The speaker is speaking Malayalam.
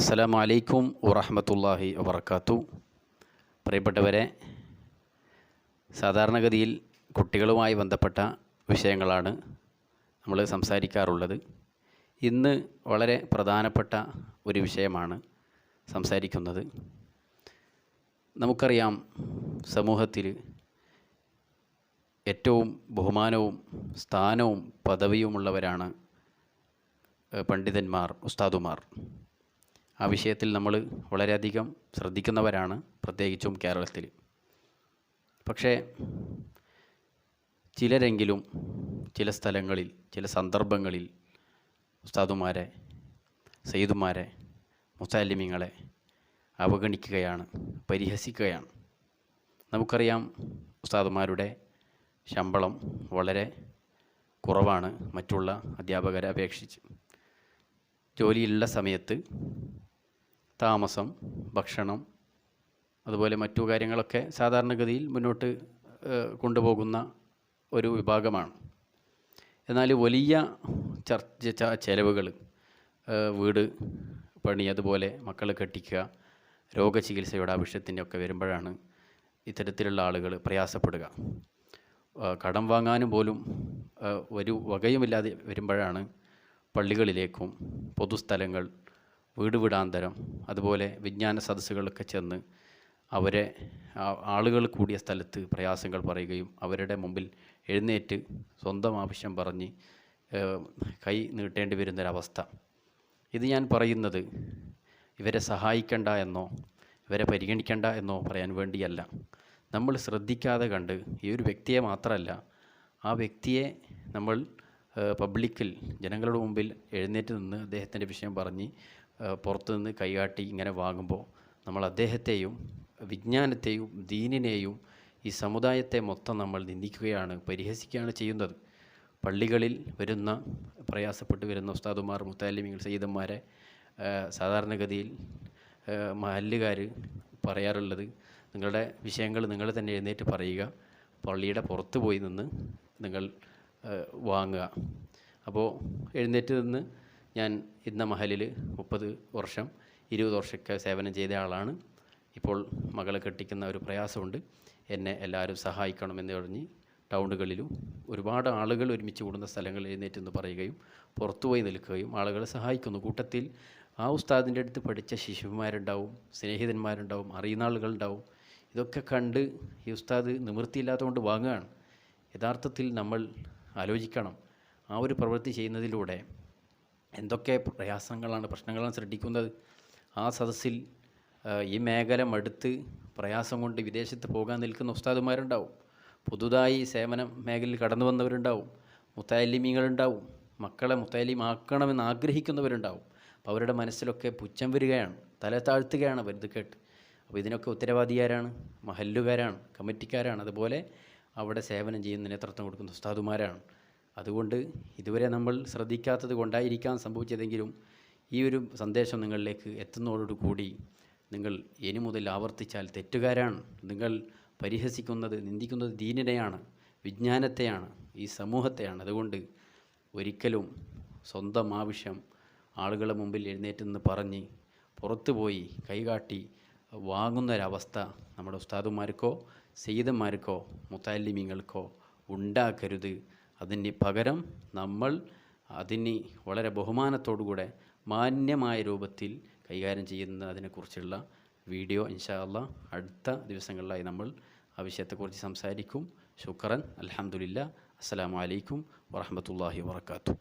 അസ്സലാമു അലൈക്കും വറഹ്മത്തുള്ളാഹി വബറകാതുഹു. പ്രിയപ്പെട്ടവരെ, സാധാരണഗതിയിൽ കുട്ടികളുമായി ബന്ധപ്പെട്ട വിഷയങ്ങളാണ് നമ്മൾ സംസാരിക്കാറുള്ളത്. ഇന്ന് വളരെ പ്രധാനപ്പെട്ട ഒരു വിഷയമാണ് സംസാരിക്കുന്നത്. നമുക്കറിയാം, സമൂഹത്തിൽ ഏറ്റവും ബഹുമാനവും സ്ഥാനവും പദവിയുമുള്ളവരാണ് പണ്ഡിതന്മാർ, ഉസ്താദുമാർ. ആ വിഷയത്തിൽ നമ്മൾ വളരെയധികം ശ്രദ്ധിക്കുന്നവരാണ്, പ്രത്യേകിച്ചും കേരളത്തിൽ. പക്ഷേ ചിലരെങ്കിലും ചില സ്ഥലങ്ങളിൽ, ചില സന്ദർഭങ്ങളിൽ ഉസ്താദുമാരെ, സയ്യിദുമാരെ, മുത്തഅല്ലിമീങ്ങളെ അവഗണിക്കുകയാണ്, പരിഹസിക്കുകയാണ്. നമുക്കറിയാം, ഉസ്താദുമാരുടെ ശമ്പളം വളരെ കുറവാണ് മറ്റുള്ള അധ്യാപകരെ അപേക്ഷിച്ച്. ജോലിയുള്ള സമയത്ത് താമസം, ഭക്ഷണം, അതുപോലെ മറ്റു കാര്യങ്ങളൊക്കെ സാധാരണഗതിയിൽ മുന്നോട്ട് കൊണ്ടുപോകുന്ന ഒരു വിഭാഗമാണ്. എന്നാൽ വലിയ ചെലവുകൾ, വീട് പണി, അതുപോലെ മക്കളെ കെട്ടിക്കുക, രോഗചികിത്സയുടെ ആവശ്യത്തിൻ്റെ ഒക്കെ വരുമ്പോഴാണ് ഇത്തരത്തിലുള്ള ആളുകൾ പ്രയാസപ്പെടുക. കടം വാങ്ങാനും പോലും ഒരു വകയുമില്ലാതെ വരുമ്പോഴാണ് പള്ളികളിലേക്കും പൊതുസ്ഥലങ്ങൾ, വീട് വീടാന്തരം, അതുപോലെ വിജ്ഞാന സദസ്സുകളൊക്കെ ചെന്ന് അവരെ ആളുകൾ കൂടിയ സ്ഥലത്ത് പ്രയാസങ്ങൾ പറയുകയും അവരുടെ മുമ്പിൽ എഴുന്നേറ്റ് സ്വന്തം ആവശ്യം പറഞ്ഞ് കൈ നീട്ടേണ്ടി വരുന്നൊരവസ്ഥ. ഇത് ഞാൻ പറയുന്നത് ഇവരെ സഹായിക്കണ്ട എന്നോ ഇവരെ പരിഗണിക്കണ്ട എന്നോ പറയാൻ വേണ്ടിയല്ല. നമ്മൾ ശ്രദ്ധിക്കാതെ കണ്ട് ഈ ഒരു വ്യക്തിയെ മാത്രമല്ല, ആ വ്യക്തിയെ നമ്മൾ പബ്ലിക്കിൽ, ജനങ്ങളുടെ മുമ്പിൽ എഴുന്നേറ്റ് നിന്ന് അദ്ദേഹത്തിൻ്റെ വിഷയം പറഞ്ഞ് പുറത്തുനിന്ന് കൈകാട്ടി ഇങ്ങനെ വാങ്ങുമ്പോൾ നമ്മൾ അദ്ദേഹത്തെയും വിജ്ഞാനത്തെയും ദീനിനെയും ഈ സമുദായത്തെ മൊത്തം നമ്മൾ നിന്ദിക്കുകയാണ്, പരിഹസിക്കുകയാണ് ചെയ്യുന്നത്. പള്ളികളിൽ വരുന്ന പ്രയാസപ്പെട്ട് വരുന്ന ഉസ്താദുമാർ, മുത്തഅല്ലിമീങ്ങൾ, സയ്യിദന്മാരെ സാധാരണഗതിയിൽ മഹല്ലുകാർ പറയാറുള്ളത്, നിങ്ങളുടെ വിഷയങ്ങൾ നിങ്ങൾ തന്നെ എഴുന്നേറ്റ് പറയുക, പള്ളിയുടെ പുറത്ത് പോയി നിന്ന് നിങ്ങൾ വാങ്ങുക. അപ്പോൾ എഴുന്നേറ്റ് നിന്ന്, ഞാൻ ഇന്ന മഹലിൽ 30 വർഷം 20 വർഷമൊക്കെ സേവനം ചെയ്ത ആളാണ്, ഇപ്പോൾ മകളെ കെട്ടിക്കുന്ന ഒരു പ്രയാസമുണ്ട്, എന്നെ എല്ലാവരും സഹായിക്കണമെന്ന് പറഞ്ഞ് ടൗണുകളിലും ഒരുപാട് ആളുകൾ ഒരുമിച്ച് കൂടുന്ന സ്ഥലങ്ങളിൽ എഴുന്നേറ്റ് നിന്ന് പറയുകയും പുറത്തുപോയി നിൽക്കുകയും ആളുകളെ സഹായിക്കുന്നു. കൂട്ടത്തിൽ ആ ഉസ്താദിൻ്റെ അടുത്ത് പഠിച്ച ശിഷ്യന്മാരുണ്ടാവും, സ്നേഹിതന്മാരുണ്ടാവും, അറിയുന്ന ആളുകളുണ്ടാവും. ഇതൊക്കെ കണ്ട് ഈ ഉസ്താദ് നിവൃത്തിയില്ലാത്തതുകൊണ്ട് വാങ്ങുകയാണ്. യഥാർത്ഥത്തിൽ നമ്മൾ ആലോചിക്കണം, ആ ഒരു പ്രവൃത്തി ചെയ്യുന്നതിലൂടെ എന്തൊക്കെ പ്രയാസങ്ങളാണ്, പ്രശ്നങ്ങളാണ് സൃഷ്ടിക്കുന്നത്. ആ സദസ്സിൽ ഈ മേഖല മടുത്ത് പ്രയാസം കൊണ്ട് വിദേശത്ത് പോകാൻ നിൽക്കുന്ന ഉസ്താദുമാരുണ്ടാവും, പുതുതായി സേവന മേഖലയിൽ കടന്നു വന്നവരുണ്ടാവും, മുത്തഅല്ലിമീങ്ങളുണ്ടാവും, മക്കളെ മുത്തഅല്ലിമാക്കണമെന്ന് ആഗ്രഹിക്കുന്നവരുണ്ടാവും. അപ്പോൾ അവരുടെ മനസ്സിലൊക്കെ പുച്ഛം വരികയാണ്, തല താഴ്ത്തുകയാണ് അവർ ഇത് കേട്ട്. അപ്പോൾ ഇതിനൊക്കെ ഉത്തരവാദിയാരാണ്? മഹല്ലുകാരാണ്, കമ്മിറ്റിക്കാരാണ്, അതുപോലെ അവിടെ സേവനം ചെയ്യുന്ന നേതൃത്വം കൊടുക്കുന്ന ഉസ്താദുമാരാണ്. അതുകൊണ്ട് ഇതുവരെ നമ്മൾ ശ്രദ്ധിക്കാത്തത് കൊണ്ടായിരിക്കാം സംഭവിച്ചതെങ്കിലും ഈ ഒരു സന്ദേശം നിങ്ങളിലേക്ക് എത്തുന്നതോടുകൂടി നിങ്ങൾ ഇനി മുതൽ ആവർത്തിച്ചാൽ തെറ്റുകാരാണ്. നിങ്ങൾ പരിഹസിക്കുന്നത്, നിന്ദിക്കുന്നത് ദീനിനെയാണ്, വിജ്ഞാനത്തെയാണ്, ഈ സമൂഹത്തെയാണ്. അതുകൊണ്ട് ഒരിക്കലും സ്വന്തം ആവശ്യം ആളുകളെ മുമ്പിൽ എഴുന്നേറ്റ് നിന്ന് പറഞ്ഞ് പുറത്തുപോയി കൈകാട്ടി വാങ്ങുന്നൊരവസ്ഥ നമ്മുടെ ഉസ്താദുമാർക്കോ സയ്യിദന്മാർക്കോ മുത്തഅല്ലിമീങ്ങൾക്കോ ഉണ്ടാക്കരുത്. അതിന് പകരം നമ്മൾ അതിന് വളരെ ബഹുമാനത്തോടുകൂടെ മാന്യമായ രൂപത്തിൽ കൈകാര്യം ചെയ്യുന്നതിനെക്കുറിച്ചുള്ള വീഡിയോ ഇൻഷാ അല്ലാഹ് അടുത്ത ദിവസങ്ങളിലായി നമ്മൾ ആ വിഷയത്തെക്കുറിച്ച് സംസാരിക്കും. ശുക്രൻ, അൽഹംദുലില്ലാ, അസ്സലാമു അലൈക്കും വറഹ്മത്തുള്ളാഹി വബറകാതുഹു.